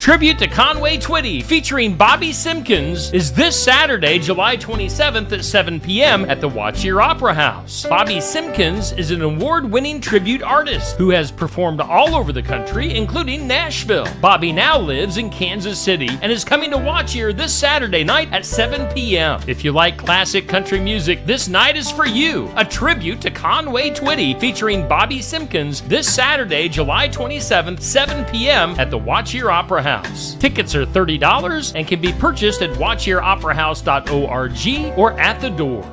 Tribute to Conway Twitty featuring Bobby Simpkins is this Saturday, July 27th at 7 p.m. at the Watch Your Opera House. Bobby Simpkins is an award-winning tribute artist who has performed all over the country, including Nashville. Bobby now lives in Kansas City and is coming to Watch Your this Saturday night at 7 p.m. If you like classic country music, this night is for you. A tribute to Conway Twitty featuring Bobby Simpkins this Saturday, July 27th, 7 p.m. at the Watch Your Opera House. Tickets are $30 and can be purchased at watchyyouroperahouse.org or at the door.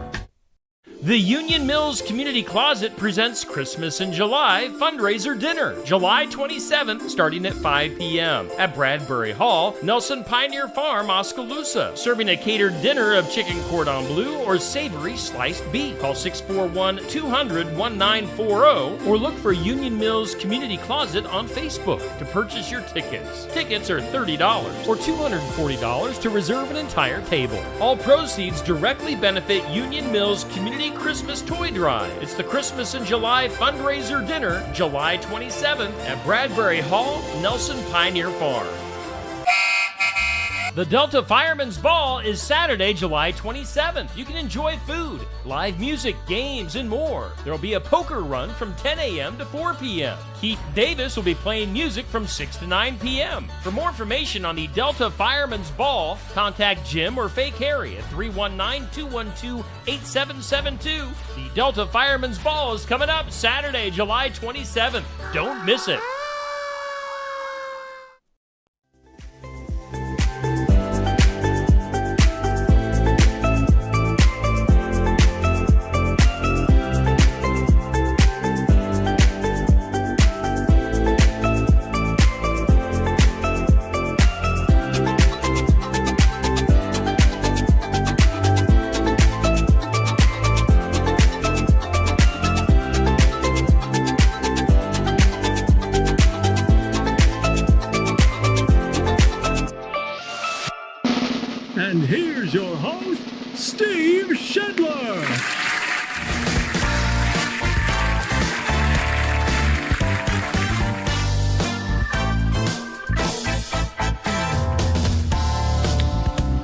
The Union Mills Community Closet presents Christmas in July fundraiser dinner, July 27th, starting at 5 p.m. at Bradbury Hall, Nelson Pioneer Farm, Oskaloosa, serving a catered dinner of chicken cordon bleu or savory sliced beef. Call 641-200-1940 or look for Union Mills Community Closet on Facebook to purchase your tickets. Tickets are $30 or $240 to reserve an entire table. All proceeds directly benefit Union Mills Community Christmas Toy Drive. It's the Christmas in July fundraiser dinner, July 27th at Bradbury Hall, Nelson Pioneer Farm. The Delta Fireman's Ball is Saturday, July 27th. You can enjoy food, live music, games, and more. There will be a poker run from 10 a.m. to 4 p.m. Keith Davis will be playing music from 6 to 9 p.m. For more information on the Delta Fireman's Ball, contact Jim or Fake Harry at 319-212-8772. The Delta Fireman's Ball is coming up Saturday, July 27th. Don't miss it. And here's your host, Steve Shedler.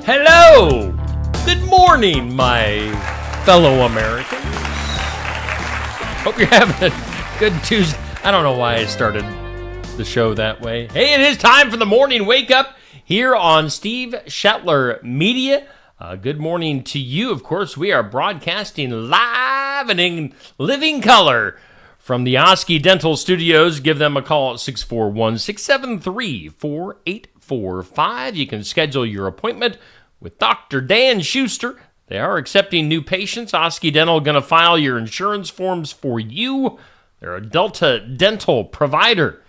Hello! Good morning, my fellow Americans. Hope you're having a good Tuesday. I don't know why I started the show that way. Hey, it is time for the morning wake up here on Steve Shetler Media. Good morning to you. Of course, we are broadcasting live and in living color from the Oski Dental Studios. Give them a call at 641-673-4845. You can schedule your appointment with Dr. Dan Schuster. They are accepting new patients. Oski Dental going to file your insurance forms for you. They're a Delta Dental provider.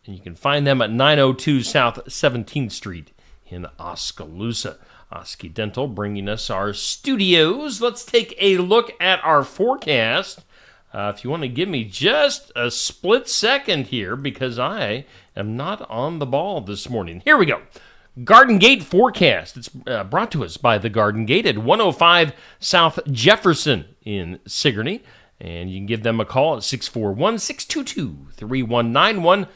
And you can find them at 902 South 17th Street in Oskaloosa. Oski Dental bringing us our studios. Let's take a look at our forecast. If you want to give me just a split second here, because I am not on the ball this morning. Here we go. Garden Gate forecast. It's brought to us by the Garden Gate at 105 South Jefferson in Sigourney. And you can give them a call at 641-622-3191.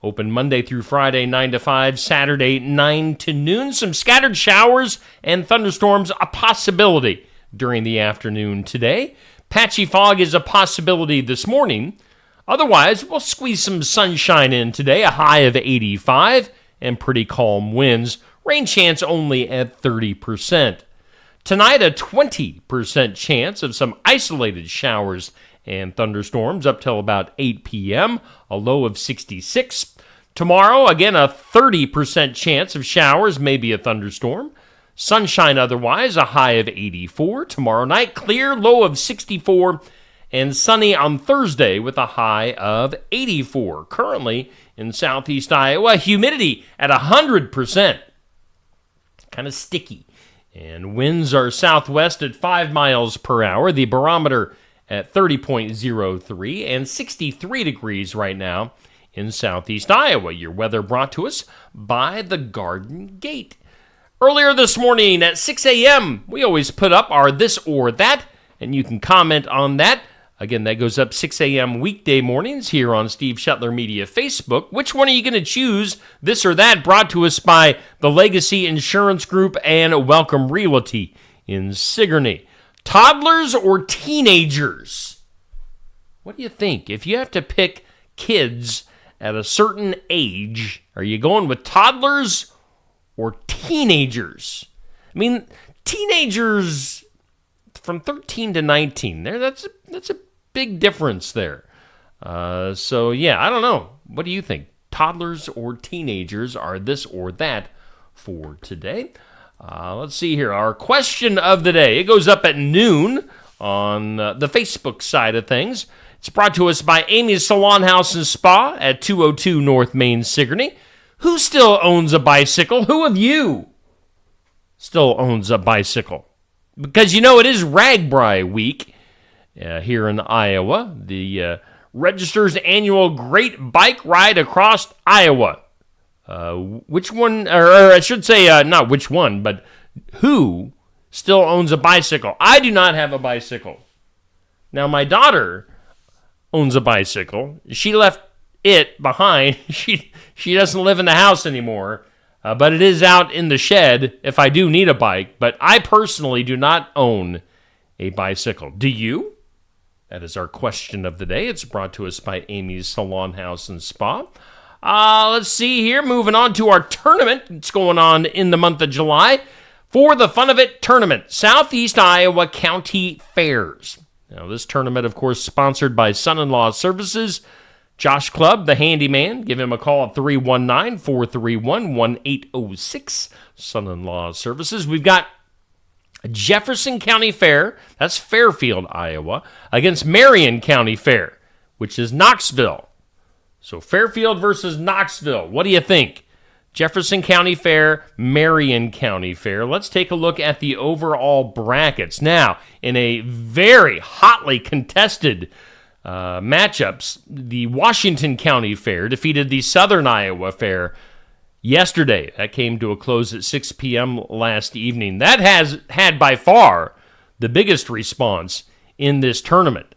Open Monday through Friday, 9 to 5, Saturday, 9 to noon. Some scattered showers and thunderstorms, a possibility during the afternoon today. Patchy fog is a possibility this morning. Otherwise, we'll squeeze some sunshine in today, a high of 85, and pretty calm winds. Rain chance only at 30%. Tonight, a 20% chance of some isolated showers and thunderstorms up till about 8 p.m., a low of 66. Tomorrow, again, a 30% chance of showers, maybe a thunderstorm. Sunshine otherwise, a high of 84. Tomorrow night, clear, low of 64. And sunny on Thursday with a high of 84. Currently in southeast Iowa, humidity at 100%. Kind of sticky. And winds are southwest at 5 miles per hour. The barometer at 30.03 and 63 degrees right now in southeast Iowa. Your weather brought to us by the Garden Gate. Earlier this morning at 6 a.m., we always put up our this or that, and you can comment on that. Again, that goes up 6 a.m. weekday mornings here on Steve Shetler Media Facebook. Which one are you going to choose? This or that, brought to us by the Legacy Insurance Group and Welcome Realty in Sigourney. Toddlers or teenagers? What do you think? If you have to pick kids at a certain age, are you going with toddlers or teenagers? I mean, teenagers from 13 to 19, that's a big difference there. So, yeah, I don't know. What do you think? Toddlers or teenagers are this or that for today? Let's see here. Our question of the day. It goes up at noon on the Facebook side of things. It's brought to us by Amy's Salon House and Spa at 202 North Main, Sigourney. Who still owns a bicycle? Who of you still owns a bicycle? Because, you know, it is RAGBRAI week here in Iowa. The Register's annual Great Bike Ride Across Iowa. Which one, or I should say not which one, but who still owns a bicycle? I do not have a bicycle. Now, my daughter owns a bicycle. She left it behind. She doesn't live in the house anymore. But it is out in the shed if I do need a bike. But I personally do not own a bicycle. Do you? That is our question of the day. It's brought to us by Amy's Salon House and Spa. Let's see here. Moving on to our tournament. It's going on in the month of July. For the Fun of It tournament, Southeast Iowa County Fairs. Now, this tournament, of course, sponsored by Son-in-Law Services. Josh Clubb, the handyman. Give him a call at 319-431-1806. Son-in-Law Services. We've got Jefferson County Fair. That's Fairfield, Iowa. Against Marion County Fair, which is Knoxville. So Fairfield versus Knoxville. What do you think? Jefferson County Fair, Marion County Fair. Let's take a look at the overall brackets. Now, in a very hotly contested matchups, the Washington County Fair defeated the Southern Iowa Fair yesterday. That came to a close at 6 p.m. last evening. That has had by far the biggest response in this tournament.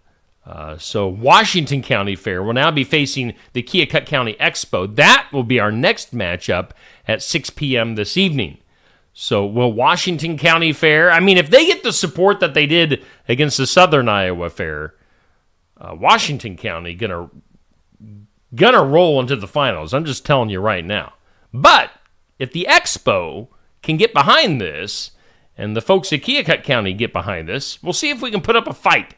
So Washington County Fair will now be facing the Keokuk County Expo. That will be our next matchup at 6 p.m. this evening. So will Washington County Fair, I mean, if they get the support that they did against the Southern Iowa Fair, Washington County gonna roll into the finals. I'm just telling you right now. But if the Expo can get behind this, and the folks at Keokuk County get behind this, we'll see if we can put up a fight.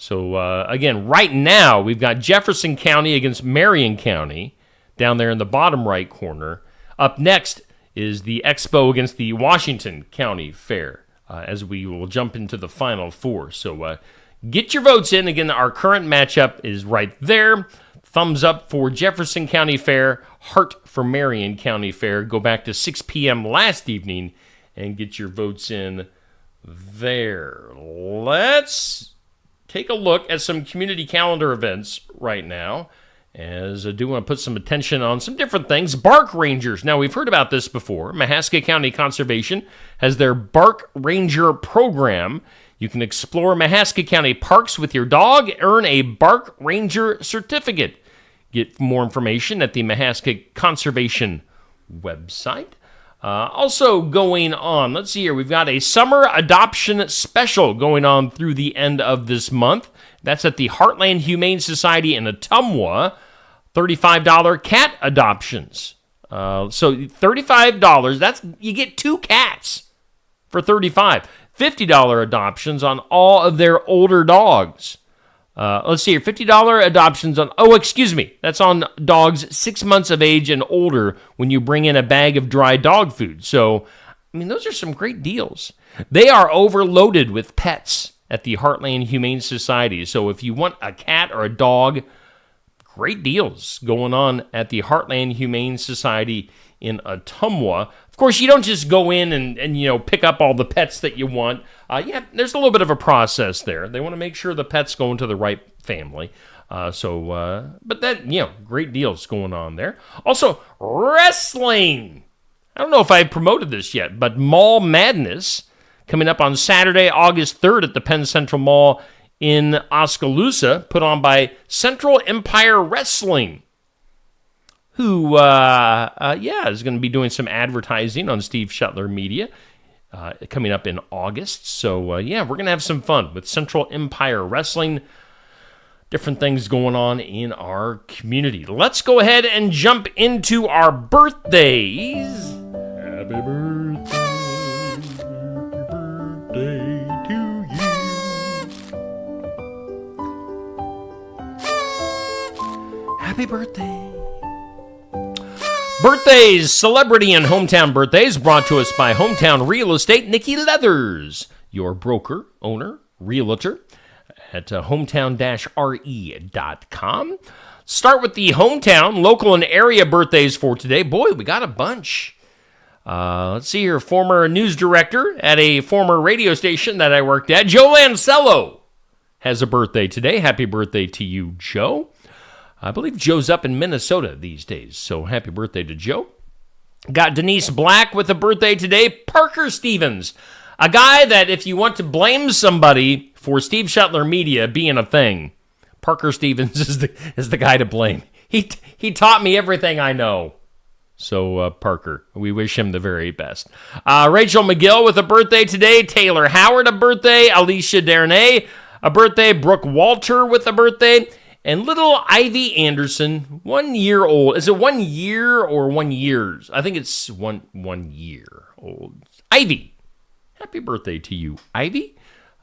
So, again, right now, we've got Jefferson County against Marion County down there in the bottom right corner. Up next is the Expo against the Washington County Fair, as we will jump into the Final Four. So, get your votes in. Again, our current matchup is right there. Thumbs up for Jefferson County Fair, heart for Marion County Fair. Go back to 6 p.m. last evening and get your votes in there. Let's take a look at some community calendar events right now, as I do want to put some attention on some different things. Bark Rangers. Now, we've heard about this before. Mahaska County Conservation has their Bark Ranger program. You can explore Mahaska County parks with your dog, earn a Bark Ranger certificate. Get more information at the Mahaska Conservation website. Also going on, let's see here, we've got a summer adoption special going on through the end of this month. That's at the Heartland Humane Society in Ottumwa. $35 cat adoptions. So $35, that's you get 2 cats for $35. $50 adoptions on all of their older dogs. Let's see here, $50 adoptions on, that's on dogs 6 months of age and older when you bring in a bag of dry dog food. So, I mean, those are some great deals. They are overloaded with pets at the Heartland Humane Society. So if you want a cat or a dog, great deals going on at the Heartland Humane Society in Ottumwa. Of course, you don't just go in and pick up all the pets that you want. There's a little bit of a process there. They want to make sure the pet's going to the right family. But great deals going on there. Also, wrestling. I don't know if I promoted this yet, but Mall Madness coming up on Saturday, August 3rd at the Penn Central Mall in Oskaloosa, put on by Central Empire Wrestling, who, is going to be doing some advertising on Steve Shetler Media coming up in August. So, we're going to have some fun with Central Empire Wrestling. Different things going on in our community. Let's go ahead and jump into our birthdays. Happy birthday to you. Happy birthday. Birthdays, celebrity and hometown birthdays brought to us by Hometown Real Estate, Nikki Leathers, your broker, owner, realtor at hometown-re.com. Start with the hometown, local, and area birthdays for today. Boy, we got a bunch. Let's see here. Former news director at a former radio station that I worked at, Joe Lancello, has a birthday today. Happy birthday to you, Joe. I believe Joe's up in Minnesota these days, so happy birthday to Joe. Got Denise Black with a birthday today. Parker Stevens, a guy that if you want to blame somebody for Steve Shetler Media being a thing, Parker Stevens is the guy to blame. He taught me everything I know. So, Parker, we wish him the very best. Rachel McGill with a birthday today. Taylor Howard, a birthday. Alicia Dernay, a birthday. Brooke Walter with a birthday. And little Ivy Anderson, 1 year old. Is it 1 year or 1 years? I think it's one year old. Ivy, happy birthday to you, Ivy.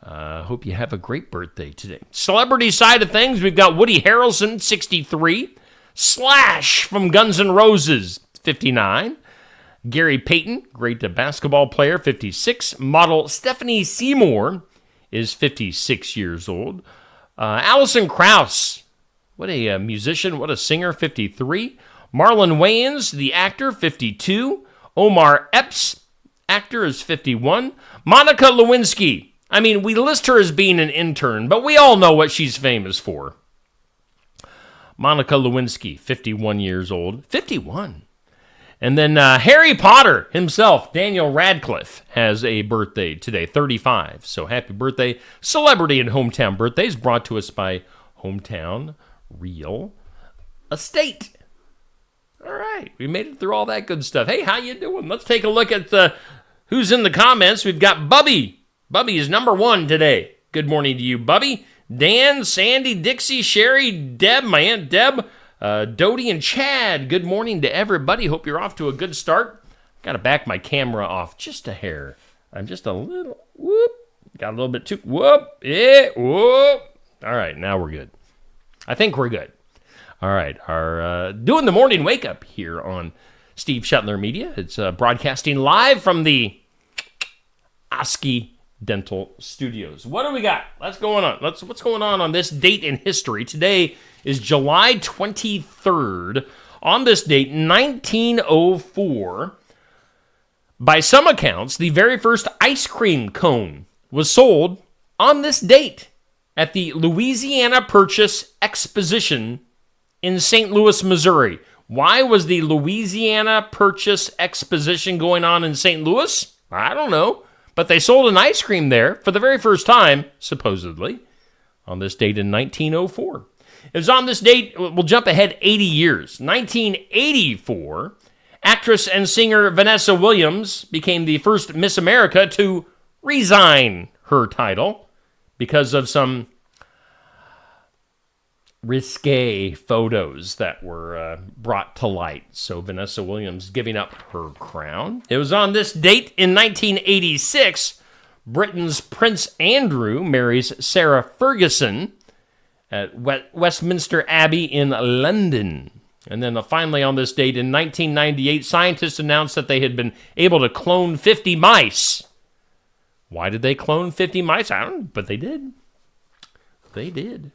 Hope you have a great birthday today. Celebrity side of things, we've got Woody Harrelson, 63. Slash from Guns N' Roses, 59. Gary Payton, great basketball player, 56. Model Stephanie Seymour is 56 years old. Alison Krauss, what a musician, what a singer, 53. Marlon Wayans, the actor, 52. Omar Epps, actor, is 51. Monica Lewinsky, I mean, we list her as being an intern, but we all know what she's famous for. Monica Lewinsky, 51 years old. 51. And then Harry Potter himself, Daniel Radcliffe, has a birthday today, 35. So happy birthday. Celebrity and hometown birthdays brought to us by Hometown Real Estate. All right, we made it through all that good stuff. Hey, how you doing? Let's take a look at who's in the comments. We've got Bubby. Bubby is number 1 today. Good morning to you, Bubby. Dan, Sandy, Dixie, Sherry, Deb, my Aunt Deb, Dodie, and Chad. Good morning to everybody. Hope you're off to a good start. Got to back my camera off just a hair. I'm just a little, whoop. Got a little bit too, whoop, yeah, whoop. All right, now we're good. I think we're good. All right, our doing the morning wake up here on Steve Shetler Media. It's broadcasting live from the Oski Dental Studios. What do we got? What's going on this date in history? Today is July 23rd. On this date, 1904, by some accounts, the very first ice cream cone was sold on this date at the Louisiana Purchase Exposition in St. Louis, Missouri. Why was the Louisiana Purchase Exposition going on in St. Louis? I don't know. But they sold an ice cream there for the very first time, supposedly, on this date in 1904. It was on this date, we'll jump ahead 80 years. 1984, actress and singer Vanessa Williams became the first Miss America to resign her title because of some risque photos that were brought to light. So Vanessa Williams giving up her crown. It was on this date in 1986, Britain's Prince Andrew marries Sarah Ferguson at Westminster Abbey in London. And then finally on this date in 1998, scientists announced that they had been able to clone 50 mice. Why did they clone 50 mice? I don't know, but they did. They did.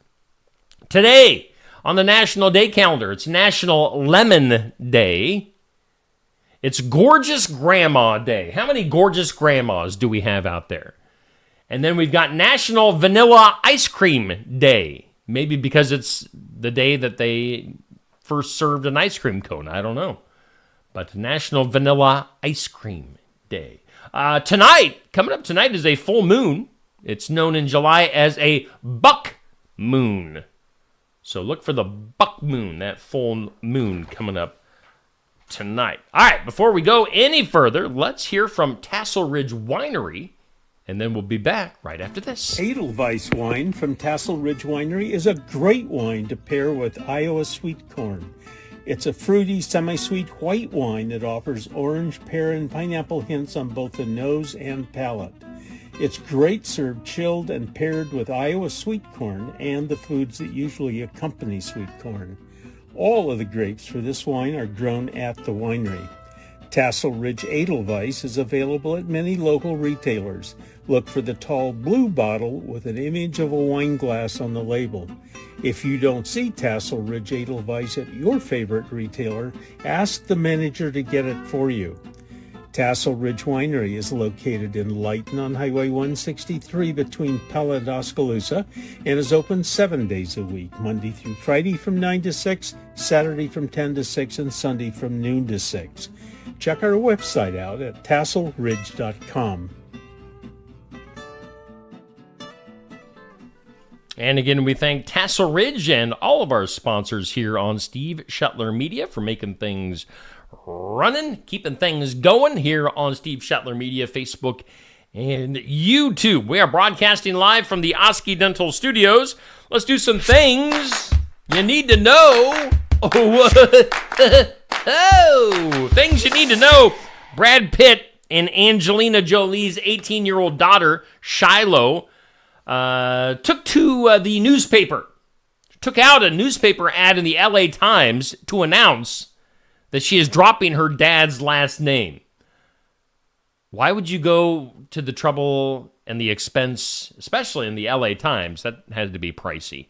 Today, on the National Day calendar, it's National Lemon Day. It's Gorgeous Grandma Day. How many gorgeous grandmas do we have out there? And then we've got National Vanilla Ice Cream Day. Maybe because it's the day that they first served an ice cream cone. I don't know. But National Vanilla Ice Cream Day. Coming up tonight is a full moon. It's known in July as a buck moon. So look for the buck moon, that full moon coming up tonight. All right, before we go any further, let's hear from Tassel Ridge Winery, and then we'll be back right after this. Edelweiss wine from Tassel Ridge Winery is a great wine to pair with Iowa sweet corn. It's a fruity, semi-sweet white wine that offers orange, pear, and pineapple hints on both the nose and palate. It's great served chilled and paired with Iowa sweet corn and the foods that usually accompany sweet corn. All of the grapes for this wine are grown at the winery. Tassel Ridge Edelweiss is available at many local retailers. Look for the tall blue bottle with an image of a wine glass on the label. If you don't see Tassel Ridge Edelweiss at your favorite retailer, ask the manager to get it for you. Tassel Ridge Winery is located in Lighton on Highway 163 between Pella and Oskaloosa and is open 7 days a week, Monday through Friday from 9 to 6, Saturday from 10 to 6, and Sunday from noon to 6. Check our website out at tasselridge.com. And again, we thank Tassel Ridge and all of our sponsors here on Steve Shetler Media for making things running, keeping things going here on Steve Shetler Media, Facebook, and YouTube. We are broadcasting live from the Oski Dental Studios. Let's do some things you need to know. Oh, things you need to know. Brad Pitt and Angelina Jolie's 18-year-old daughter, Shiloh, took to the newspaper, took out a newspaper ad in the LA Times to announce that she is dropping her dad's last name. Why would you go to the trouble and the expense, especially in the LA Times, that had to be pricey,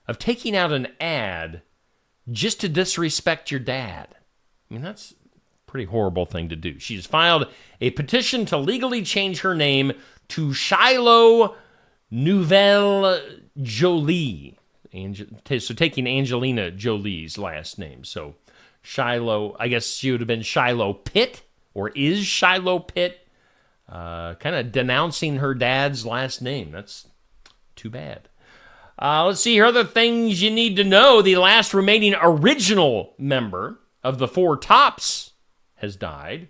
of taking out an ad just to disrespect your dad? I mean, that's a pretty horrible thing to do. She's filed a petition to legally change her name to Shiloh Nouvelle Jolie. So taking Angelina Jolie's last name. So Shiloh, I guess she would have been Shiloh Pitt, or is Shiloh Pitt, kind of denouncing her dad's last name. That's too bad. Let's see here, other things you need to know. The last remaining original member of the Four Tops has died.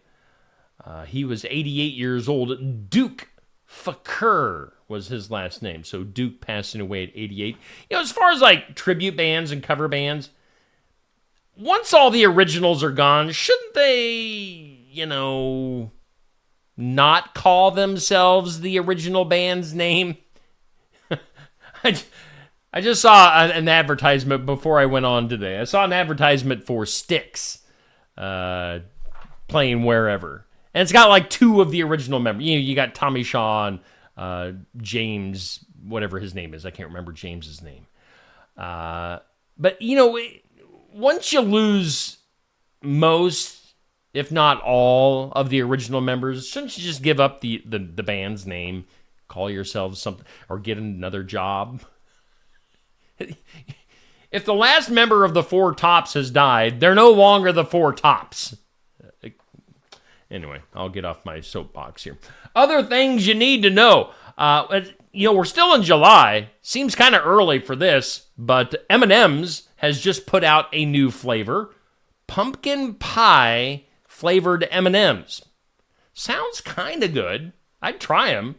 He was 88 years old. Duke Fakur was his last name. So Duke passing away at 88. You know, as far as like tribute bands and cover bands, once all the originals are gone, shouldn't they, not call themselves the original band's name? I just saw an advertisement before I went on today. I saw an advertisement for Styx playing Wherever. And it's got like two of the original members. You got Tommy Shaw and James, whatever his name is. I can't remember James's name. But, once you lose most, if not all, of the original members, shouldn't you just give up the band's name, call yourselves something, or get another job? If the last member of the Four Tops has died, they're no longer the Four Tops. Anyway, I'll get off my soapbox here. Other things you need to know. We're still in July. Seems kind of early for this, but M&M's has just put out a new flavor. Pumpkin pie flavored M&M's. Sounds kind of good. I'd try them.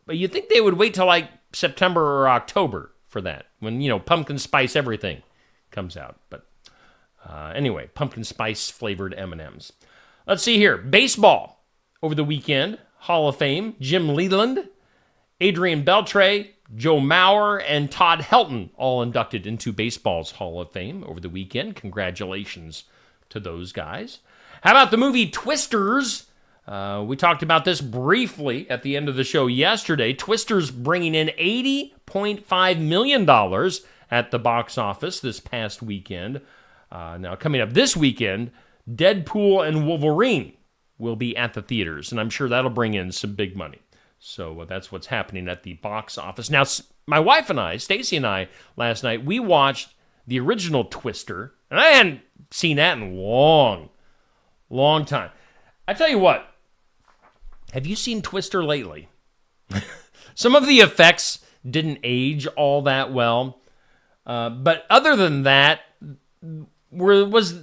But you'd think they would wait till like September or October for that, when, pumpkin spice everything comes out. But anyway, pumpkin spice flavored M&M's. Let's see here. Baseball over the weekend. Hall of Fame. Jim Leland, Adrian Beltre, Joe Mauer, and Todd Helton all inducted into baseball's Hall of Fame over the weekend. Congratulations to those guys. How about the movie Twisters? We talked about this briefly at the end of the show yesterday. Twisters bringing in $80.5 million at the box office this past weekend. Now, coming up this weekend, Deadpool and Wolverine will be at the theaters, and I'm sure that'll bring in some big money. So that's what's happening at the box office. Now, my wife and I, Stacy and I, last night, we watched the original Twister, and I hadn't seen that in a long time. I tell you what, have you seen Twister lately? Some of the effects didn't age all that well. But other than that, was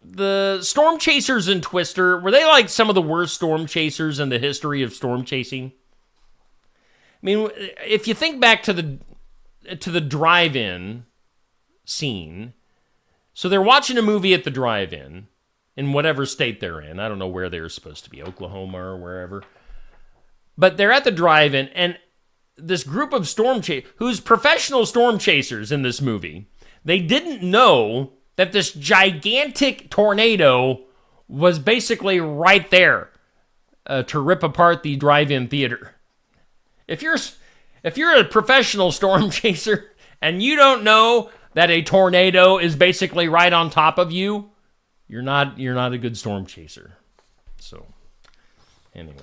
the storm chasers in Twister, were they like some of the worst storm chasers in the history of storm chasing? I mean, if you think back to the drive-in scene, so they're watching a movie at the drive-in in whatever state they're in. I don't know where they're supposed to be, Oklahoma or wherever. But they're at the drive-in, and this group of who's professional storm chasers in this movie, they didn't know that this gigantic tornado was basically right there to rip apart the drive-in theater. If you're a professional storm chaser and you don't know that a tornado is basically right on top of you, you're not a good storm chaser. So, anyway,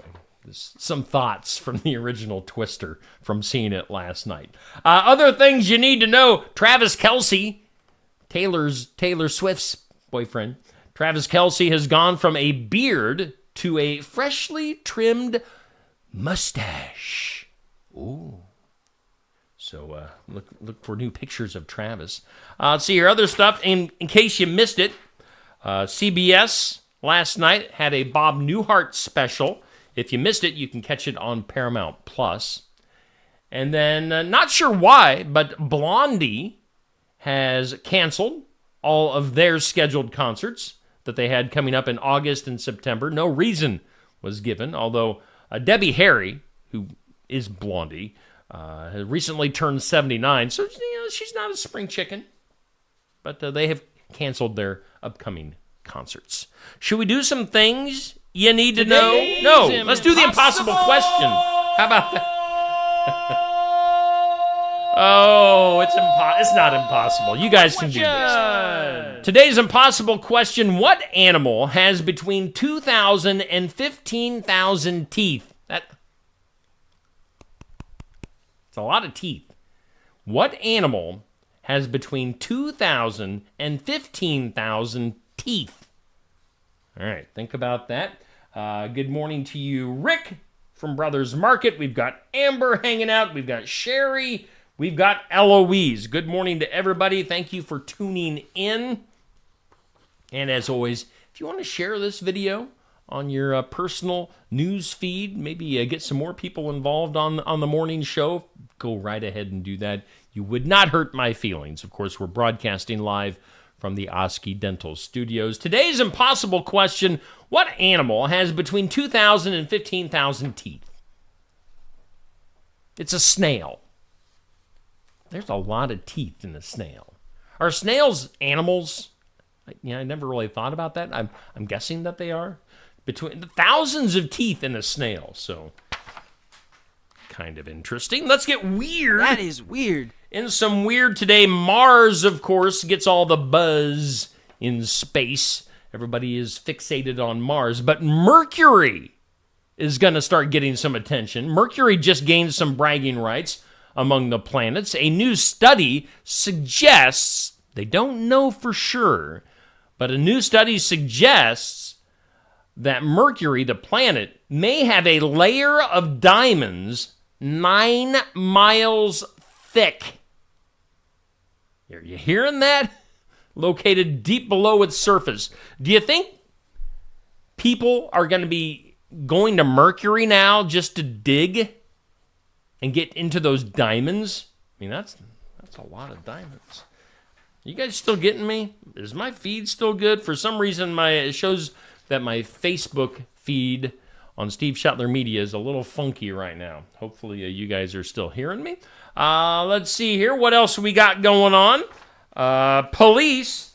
some thoughts from the original Twister from seeing it last night. Other things you need to know: Travis Kelce, Taylor Swift's boyfriend, Travis Kelce has gone from a beard to a freshly trimmed mustache. Ooh. So look for new pictures of Travis. Let's see here, other stuff. In case you missed it, CBS last night had a Bob Newhart special. If you missed it, you can catch it on Paramount Plus. And then, not sure why, but Blondie has canceled all of their scheduled concerts that they had coming up in August and September. No reason was given, although Debbie Harry, who is Blondie, has recently turned 79, so she's not a spring chicken. But they have canceled their upcoming concerts. Should we do some things you need to know? No, let's do the impossible question. How about that? Oh, it's not impossible. You guys can do this. Today's impossible question: what animal has between 2,000 and 15,000 teeth? It's a lot of teeth. What animal has between 2,000 and 15,000 teeth? All right, think about that. Good morning to you, Rick from Brothers Market. We've got Amber hanging out. We've got Sherry. We've got Eloise. Good morning to everybody. Thank you for tuning in. And as always, if you want to share this video on your personal news feed, maybe get some more people involved on the morning show, go right ahead and do that. You would not hurt my feelings. Of course, we're broadcasting live from the Oski Dental Studios. Today's impossible question: what animal has between 2,000 and 15,000 teeth? It's a snail. There's a lot of teeth in a snail. Are snails animals? I never really thought about that. I'm guessing that they are. Between the thousands of teeth in a snail, so kind of interesting. Let's get weird. That is weird. In some weird today, Mars, of course, gets all the buzz in space. Everybody is fixated on Mars, but Mercury is going to start getting some attention. Mercury just gained some bragging rights among the planets. A new study suggests, they don't know for sure, but a new study suggests that Mercury, the planet, may have a layer of diamonds 9 miles thick. Are you hearing that? Located deep below its surface. Do you think people are going to be going to Mercury now just to dig and get into those diamonds? I mean, that's a lot of diamonds. You guys still getting me? Is my feed still good? For some reason, it shows that my Facebook feed on Steve Shetler Media is a little funky right now. Hopefully you guys are still hearing me. Let's see here. What else we got going on? Police.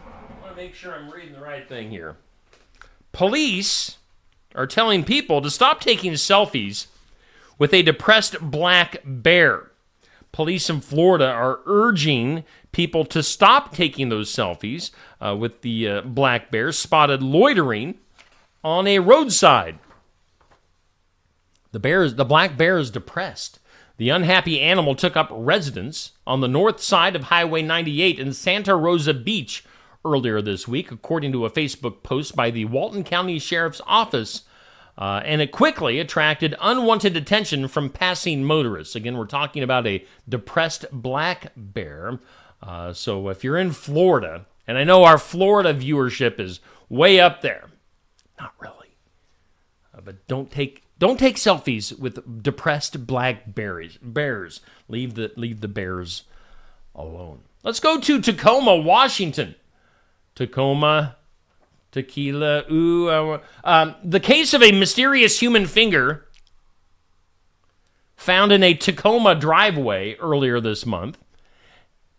I want to make sure I'm reading the right thing here. Police are telling people to stop taking selfies with a depressed black bear. Police in Florida are urging people to stop taking those selfies with the black bear spotted loitering on a roadside. The black bear is depressed. The unhappy animal took up residence on the north side of Highway 98 in Santa Rosa Beach earlier this week, according to a Facebook post by the Walton County Sheriff's Office. and it quickly attracted unwanted attention from passing motorists. Again, we're talking about a depressed black bear. So if you're in Florida, and I know our Florida viewership is way up there, not really, but don't take selfies with depressed black bears. Leave the bears alone. Let's go to Tacoma, Washington. Tacoma, tequila, ooh. The case of a mysterious human finger found in a Tacoma driveway earlier this month,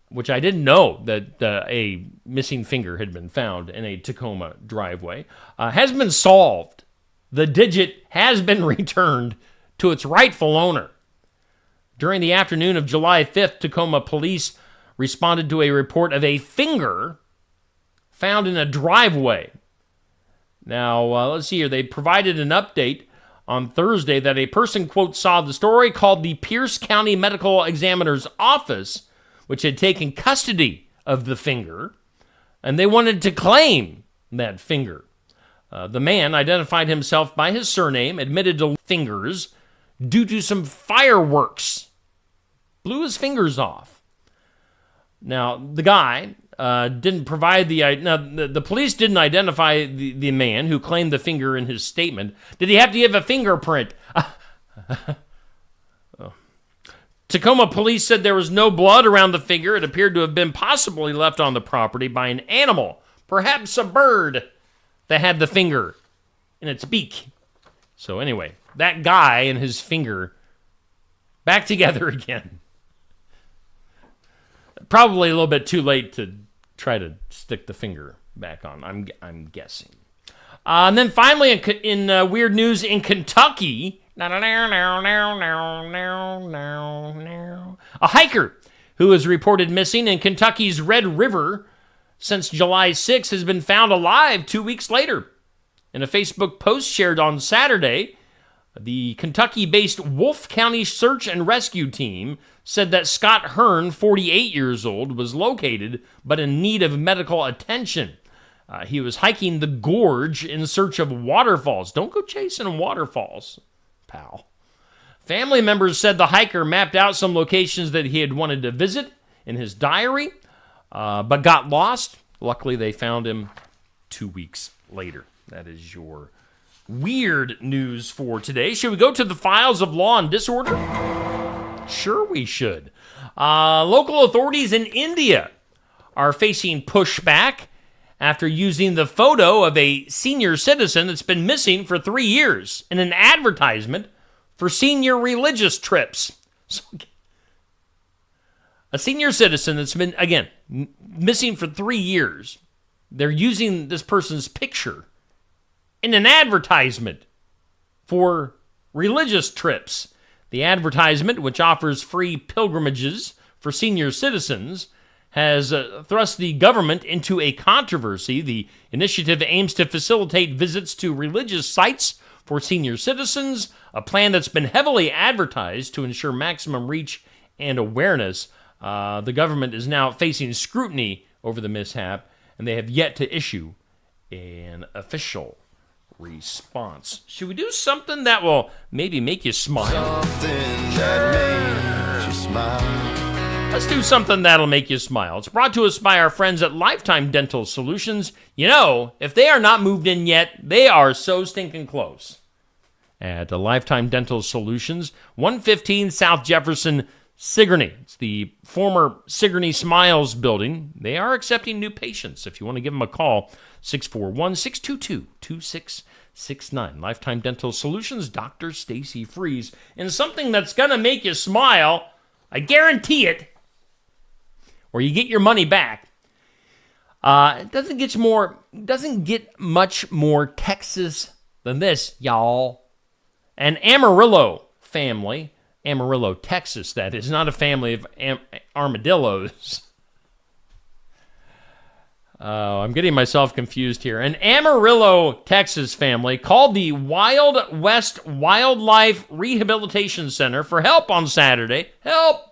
which I didn't know that a missing finger had been found in a Tacoma driveway, has been solved. The digit has been returned to its rightful owner. During the afternoon of July 5th, Tacoma police responded to a report of a finger found in a driveway. Now, let's see here. They provided an update on Thursday that a person, quote, saw the story, called the Pierce County Medical Examiner's Office, which had taken custody of the finger, and they wanted to claim that finger. The man identified himself by his surname, admitted to fingers due to some fireworks. Blew his fingers off. Now, the guy didn't provide the police didn't identify the man who claimed the finger in his statement. Did he have to give a fingerprint? Tacoma police said there was no blood around the finger. It appeared to have been possibly left on the property by an animal, perhaps a bird, that had the finger in its beak. So anyway, that guy and his finger back together again. Probably a little bit too late to try to stick the finger back on, I'm guessing. And then finally, in weird news in Kentucky, a hiker who was reported missing in Kentucky's Red River since July 6th has been found alive 2 weeks later. In a Facebook post shared on Saturday, the Kentucky-based Wolfe County Search and Rescue Team said that Scott Hearn, 48 years old, was located but in need of medical attention. He was hiking the gorge in search of waterfalls. Don't go chasing waterfalls, pal. Family members said the hiker mapped out some locations that he had wanted to visit in his diary, but got lost. Luckily, they found him 2 weeks later. That is your weird news for today. Should we go to the files of law and disorder? Sure we should. Local authorities in India are facing pushback after using the photo of a senior citizen that's been missing for 3 years in an advertisement for senior religious trips. So, a senior citizen that's been, again, missing for 3 years, they're using this person's picture in an advertisement for religious trips. The advertisement, which offers free pilgrimages for senior citizens, has thrust the government into a controversy. The initiative aims to facilitate visits to religious sites for senior citizens, a plan that's been heavily advertised to ensure maximum reach and awareness. The government is now facing scrutiny over the mishap, and they have yet to issue an official response. Should we do something that will maybe make you smile? Something that makes you smile. Let's do something that'll make you smile. It's brought to us by our friends at Lifetime Dental Solutions. You know, if they are not moved in yet, they are so stinking close. At Lifetime Dental Solutions, 115 South Jefferson, Sigourney. It's the former Sigourney Smiles building. They are accepting new patients. If you want to give them a call, 641-622-2669. Lifetime Dental Solutions, Dr. Stacy Freeze. And something that's going to make you smile, I guarantee it, or you get your money back. It doesn't get much more Texas than this, y'all. An Amarillo family, Amarillo, Texas, that is, not a family of armadillos. I'm getting myself confused here. An Amarillo, Texas family called the Wild West Wildlife Rehabilitation Center for help on Saturday. Help!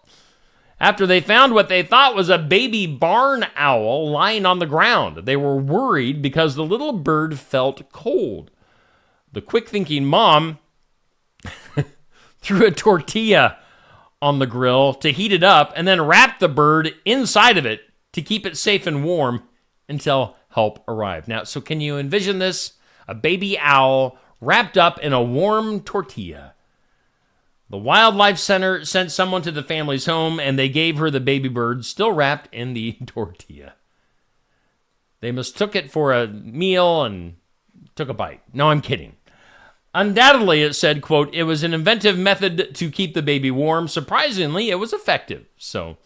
After they found what they thought was a baby barn owl lying on the ground. They were worried because the little bird felt cold. The quick-thinking mom threw a tortilla on the grill to heat it up and then wrapped the bird inside of it to keep it safe and warm until help arrived. Now, so can you envision this? A baby owl wrapped up in a warm tortilla. The Wildlife Center sent someone to the family's home, and they gave her the baby bird still wrapped in the tortilla. They mistook it for a meal and took a bite. No, I'm kidding. Undoubtedly, it said, quote, it was an inventive method to keep the baby warm. Surprisingly, it was effective. So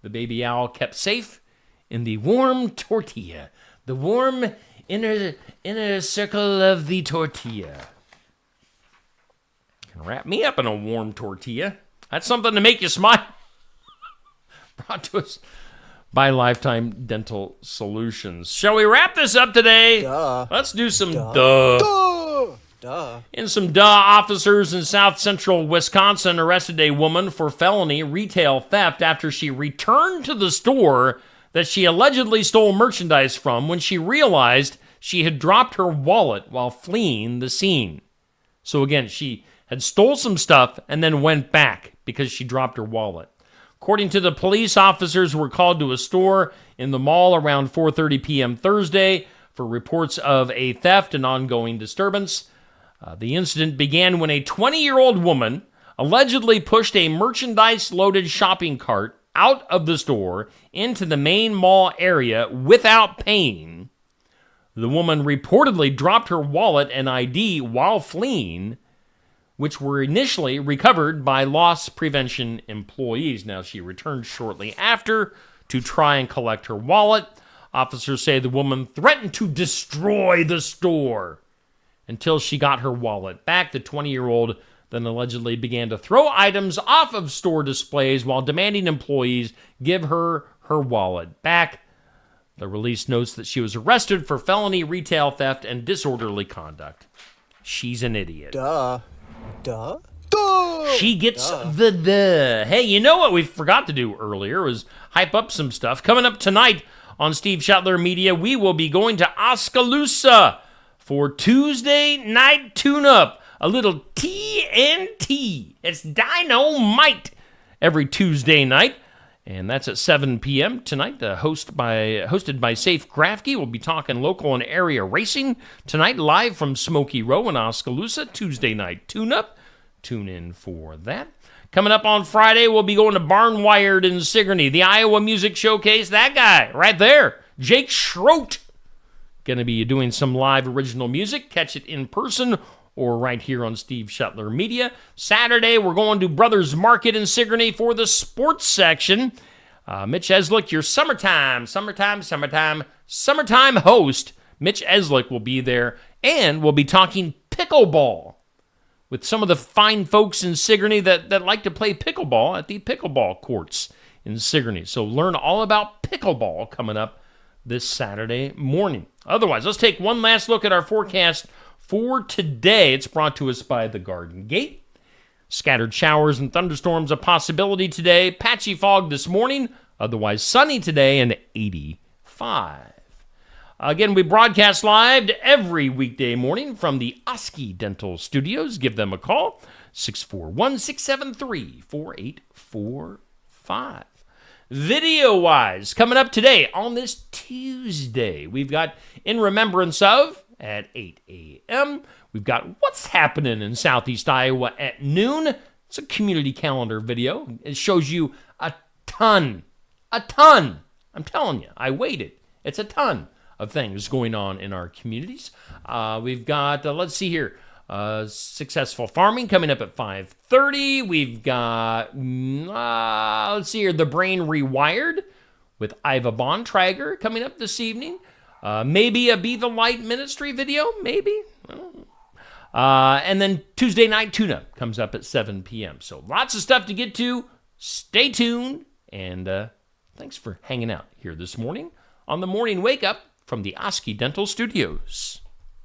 the baby owl kept safe in the warm tortilla. The warm inner circle of the tortilla. Wrap me up in a warm tortilla. That's something to make you smile. Brought to us by Lifetime Dental Solutions. Shall we wrap this up today? Duh. Let's do some duh. Duh. In some duh, officers in south central Wisconsin arrested a woman for felony retail theft after she returned to the store that she allegedly stole merchandise from when she realized she had dropped her wallet while fleeing the scene. So again, she had stole some stuff and then went back because she dropped her wallet. According to the police, officers were called to a store in the mall around 4:30 p.m. Thursday for reports of a theft and ongoing disturbance. The incident began when a 20-year-old woman allegedly pushed a merchandise-loaded shopping cart out of the store into the main mall area without paying. The woman reportedly dropped her wallet and ID while fleeing, which were initially recovered by loss prevention employees. Now, she returned shortly after to try and collect her wallet. Officers say the woman threatened to destroy the store until she got her wallet back. The 20-year-old then allegedly began to throw items off of store displays while demanding employees give her her wallet back. The release notes that she was arrested for felony retail theft and disorderly conduct. She's an idiot. Duh. Duh. Duh. She gets the duh. Hey, you know what we forgot to do earlier was hype up some stuff. Coming up tonight on Steve Shetler Media, we will be going to Oskaloosa for Tuesday Night Tune-Up. A little TNT. It's Dynamite every Tuesday night. And that's at 7 p.m. tonight, hosted by Safe Grafke. We'll be talking local and area racing tonight, live from Smoky Row in Oskaloosa. Tuesday night tune-up. Tune in for that. Coming up on Friday, we'll be going to Barnwired in Sigourney, the Iowa Music Showcase. That guy right there, Jake Schroet, going to be doing some live original music. Catch it in person or right here on Steve Shetler Media. Saturday, we're going to Brothers Market in Sigourney for the sports section. Mitch Eslick, your summertime host, Mitch Eslick will be there, and we'll be talking pickleball with some of the fine folks in Sigourney that like to play pickleball at the pickleball courts in Sigourney. So learn all about pickleball coming up this Saturday morning. Otherwise, let's take one last look at our forecast for today. It's brought to us by the Garden Gate. Scattered showers and thunderstorms a possibility today. Patchy fog this morning. Otherwise sunny today and 85. Again, we broadcast live every weekday morning from the Oski Dental Studios. Give them a call. 641-673-4845. Video-wise, coming up today on this Tuesday, we've got In Remembrance Of at 8 a.m. We've got What's Happening in Southeast Iowa at noon. It's a community calendar video. It shows you a ton. I'm telling you, I waited. It's a ton of things going on in our communities. We've got, let's see here, Successful Farming coming up at 5:30. We've got, let's see here, The Brain Rewired with Iva Bontrager coming up this evening. Maybe a Be the Light Ministry video, maybe. And then Tuesday Night Tune-Up comes up at 7 p.m. So lots of stuff to get to. Stay tuned. And thanks for hanging out here this morning on the Morning Wake Up from the Oski Dental Studios.